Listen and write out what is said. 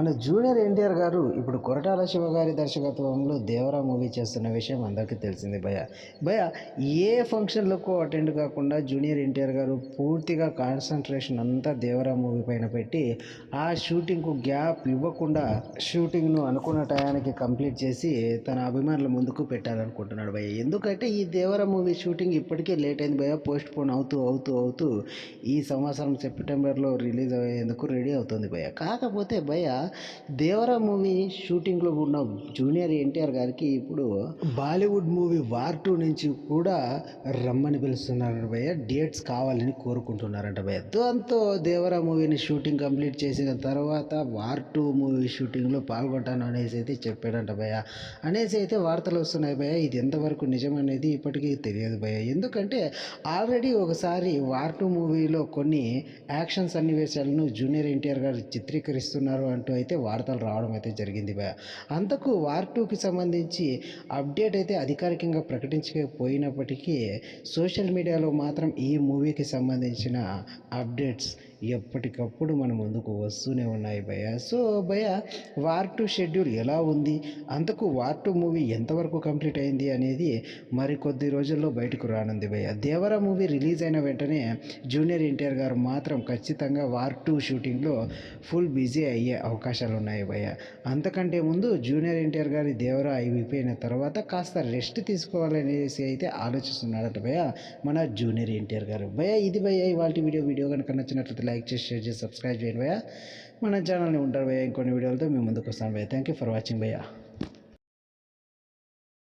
మన జూనియర్ ఎన్టీఆర్ గారు ఇప్పుడు కొరటాల శివ గారి దర్శకత్వంలో దేవరా మూవీ చేస్తున్న విషయం అందరికీ తెలిసింది భయ. భయ ఏ ఫంక్షన్లకు అటెండ్ కాకుండా జూనియర్ ఎన్టీఆర్ గారు పూర్తిగా కాన్సన్ట్రేషన్ అంతా దేవరా మూవీ పైన పెట్టి ఆ షూటింగ్కు గ్యాప్ ఇవ్వకుండా షూటింగ్ను అనుకున్న టయానికి కంప్లీట్ చేసి తన అభిమానుల ముందుకు పెట్టాలనుకుంటున్నాడు భయ. ఎందుకంటే ఈ దేవరా మూవీ షూటింగ్ ఇప్పటికే లేట్ అయింది భయ. పోస్ట్ పోన్ అవుతూ ఈ సంవత్సరం సెప్టెంబర్లో రిలీజ్ అయ్యేందుకు రెడీ అవుతుంది భయ. కాకపోతే భయ దేవరా మూవీ షూటింగ్లో ఉన్న జూనియర్ ఎన్టీఆర్ గారికి ఇప్పుడు బాలీవుడ్ మూవీ వార్ 2 నుంచి కూడా రమ్మని పిలుస్తున్నారంట భయ్య. డేట్స్ కావాలని కోరుకుంటున్నారంట భయ్య. దాంతో దేవరా మూవీని షూటింగ్ కంప్లీట్ చేసిన తర్వాత వార్ 2 మూవీ షూటింగ్లో పాల్గొంటాను అనేసి అయితే చెప్పాడంట భయ్య. అనేసి అయితే వార్తలు వస్తున్నాయి భయ్య. ఇది ఎంతవరకు నిజం అనేది ఇప్పటికీ తెలియదు భయ్య. ఎందుకంటే ఆల్రెడీ ఒకసారి వార్ 2 మూవీలో కొన్ని యాక్షన్ సన్నివేశాలను జూనియర్ ఎన్టీఆర్ గారు చిత్రీకరిస్తున్నారు అంటూ అయితే వార్తలు రావడం అయితే జరిగింది భయ. అంతకు వార్ 2కి సంబంధించి అప్డేట్ అయితే అధికారికంగా ప్రకటించకపోయినప్పటికీ సోషల్ మీడియాలో మాత్రం ఈ మూవీకి సంబంధించిన అప్డేట్స్ ఎప్పటికప్పుడు మన ముందుకు వస్తూనే ఉన్నాయి భయ. సో భయ వార్ 2 షెడ్యూల్ ఎలా ఉంది, అంతకు వార్ 2 మూవీ ఎంతవరకు కంప్లీట్ అయింది అనేది మరికొద్ది రోజుల్లో బయటకు రానుంది భయ. దేవరా మూవీ రిలీజ్ అయిన వెంటనే జూనియర్ ఎన్టీఆర్ గారు మాత్రం ఖచ్చితంగా వార్ 2 షూటింగ్లో ఫుల్ బిజీ అయ్యే అవకాశాలు ఉన్నాయి భయ్య. అంతకంటే ముందు జూనియర్ ఎన్టీఆర్ గారి దేవరా అయిపోయిన తర్వాత కాస్త రెస్ట్ తీసుకోవాలనేసి అయితే ఆలోచిస్తున్నాడట భయ్య మన జూనియర్ ఎన్టీఆర్ గారు. భయ్య ఇది భయ్య ఇవాళ వీడియో కనుక నచ్చినట్లయితే లైక్ చేసి షేర్ చేసి సబ్స్క్రైబ్ చేయండి భయ్య. మన ఛానల్ని ఉంటారు భయ్య. ఇంకొన్ని వీడియోలతో మేము ముందుకు వస్తాను భయ్య. థ్యాంక్ యూ ఫర్ వాచింగ్ భయ్య.